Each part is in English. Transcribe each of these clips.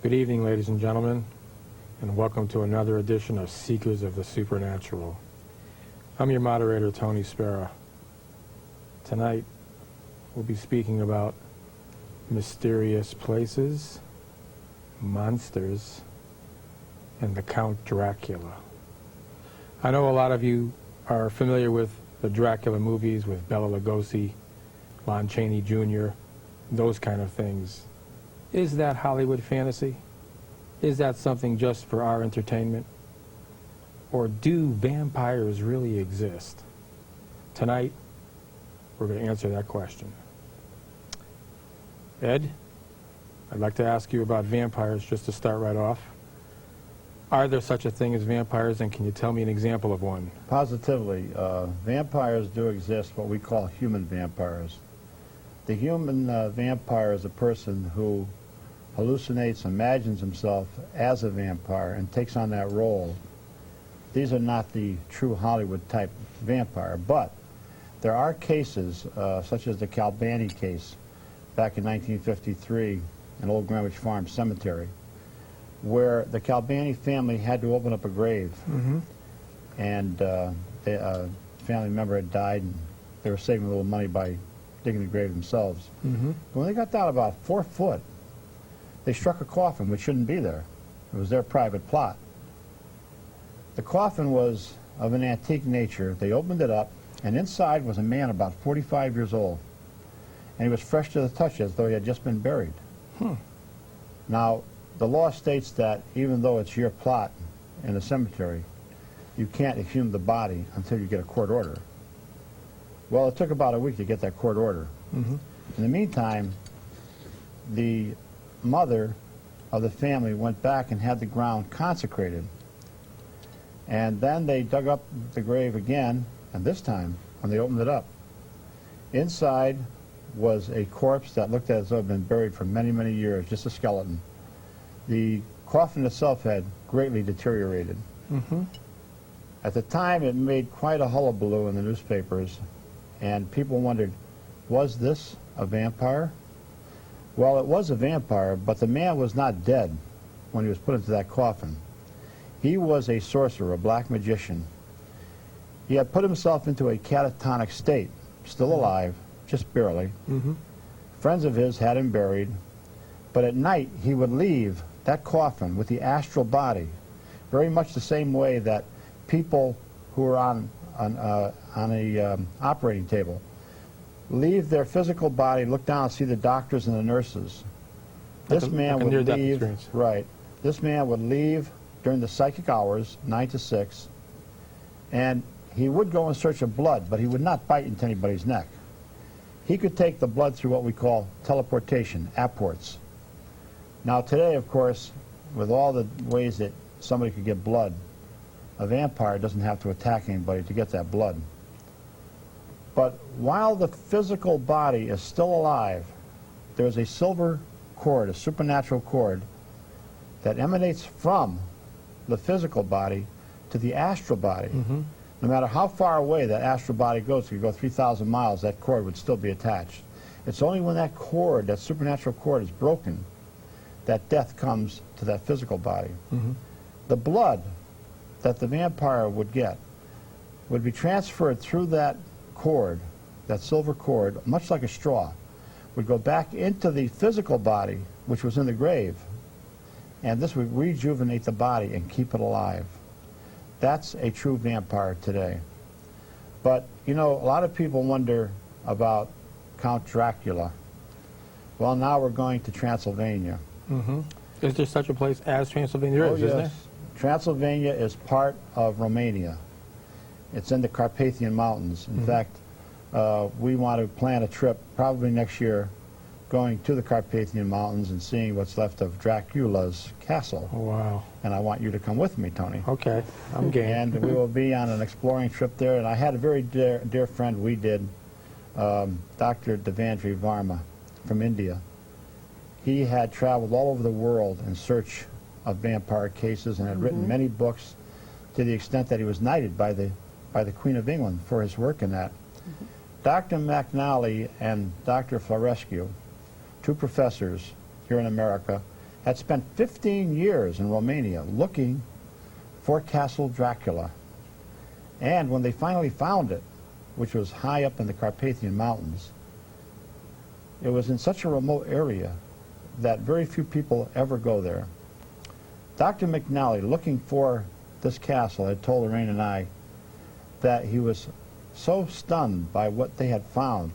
Good evening, ladies and gentlemen, and welcome to another edition of Seekers of the Supernatural. I'm your moderator, Tony Spera. Tonight, we'll be speaking about mysterious places, monsters, and the Count Dracula. I know a lot of you are familiar with the Dracula movies with Bela Lugosi, Lon Chaney Jr., those kind of things. Is that Hollywood fantasy? Is that something just for our entertainment? Or do vampires really exist? Tonight, we're going to answer that question. Ed, I'd like to ask you about vampires just to start right off. Are there such a thing as vampires, and can you tell me an example of one? Positively. Vampires do exist, what we call human vampires. The human vampire is a person who hallucinates, imagines himself as a vampire, and takes on that role. These are not the true Hollywood type vampire, but there are cases, such as the Calbani case back in 1953 in Old Greenwich Farm Cemetery, where the Calbani family had to open up a grave, and a family member had died, and they were saving a little money by digging the grave themselves. When they got down about 4 foot, they struck a coffin which shouldn't be there. It was their private plot. The coffin was of an antique nature. They opened it up, and inside was a man about 45 years old, and he was fresh to the touch as though he had just been buried. Now, the law states that even though it's your plot in a cemetery, you can't exhume the body until you get a court order. Well, it took about a week to get that court order. In the meantime, the mother of the family went back and had the ground consecrated. And then they dug up the grave again, and this time, when they opened it up, inside was a corpse that looked as though it had been buried for many, many years, just a skeleton. The coffin itself had greatly deteriorated. At the time, it made quite a hullabaloo in the newspapers, and people wondered, was this a vampire? Well, it was a vampire, but the man was not dead when he was put into that coffin. He was a sorcerer, a black magician. He had put himself into a catatonic state, still alive, just barely. Friends of his had him buried, but at night he would leave that coffin with the astral body, very much the same way that people who are on a operating table leave their physical body, look down and see the doctors and the nurses. This man would leave, right, this man would leave during the psychic hours, 9 to 6, and he would go in search of blood, but he would not bite into anybody's neck. He could take the blood through what we call teleportation, apports. Now today, of course, with all the ways that somebody could get blood, a vampire doesn't have to attack anybody to get that blood. But while the physical body is still alive, there's a silver cord, a supernatural cord, that emanates from the physical body to the astral body. No matter how far away that astral body goes, if you go 3,000 miles, that cord would still be attached. It's only when that cord, that supernatural cord, is broken that death comes to that physical body. The blood that the vampire would get would be transferred through that cord, that silver cord, much like a straw, would go back into the physical body, which was in the grave, and this would rejuvenate the body and keep it alive. That's a true vampire today. But, you know, a lot of people wonder about Count Dracula. Well, now we're going to Transylvania. Is there such a place as Transylvania? There is, isn't there? Transylvania is part of Romania. It's in the Carpathian Mountains. In fact, we want to plan a trip probably next year going to the Carpathian Mountains and seeing what's left of Dracula's castle. Oh, wow. And I want you to come with me, Tony. Okay, I'm game. And we will be on an exploring trip there. And I had a very dear friend, we did, Dr. Devendra Varma from India. He had traveled all over the world in search of vampire cases and had written many books, to the extent that he was knighted by the Queen of England for his work in that. Dr. McNally and Dr. Florescu, two professors here in America, had spent 15 years in Romania looking for Castle Dracula. And when they finally found it, which was high up in the Carpathian Mountains, it was in such a remote area that very few people ever go there. Dr. McNally, looking for this castle, had told Lorraine and I that he was so stunned by what they had found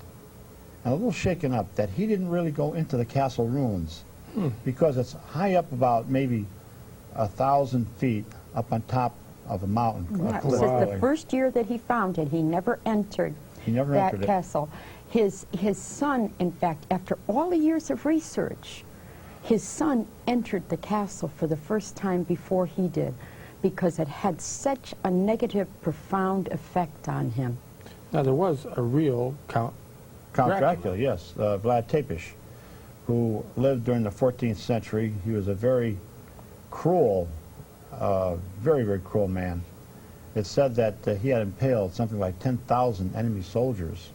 and a little shaken up that he didn't really go into the castle ruins because it's high up about maybe 1,000 feet up on top of a mountain. That cliff. was the first year that he found it. He never entered that castle. His son, in fact, after all the years of research, his son entered the castle for the first time before he did because it had such a negative, profound effect on him. Now, there was a real Count Dracula, yes, Vlad Tepes, who lived during the 14th century. He was a very cruel, very, very cruel man. It's said that he had impaled something like 10,000 enemy soldiers.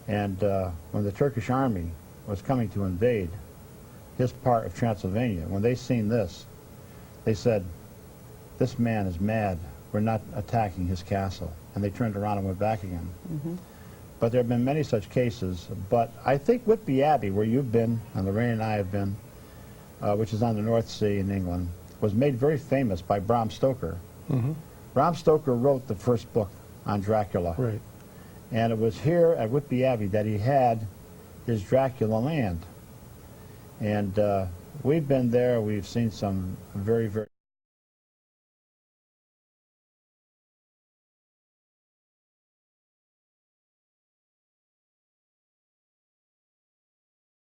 And when the Turkish army was coming to invade his part of Transylvania, when they seen this, they said, "This man is mad. We're not attacking his castle." And they turned around and went back again. But there have been many such cases. But I think Whitby Abbey, where you've been, and Lorraine and I have been, which is on the North Sea in England, was made very famous by Bram Stoker. Bram Stoker wrote the first book on Dracula. Right. And it was here at Whitby Abbey that he had his Dracula land. And we've been there. We've seen some very, very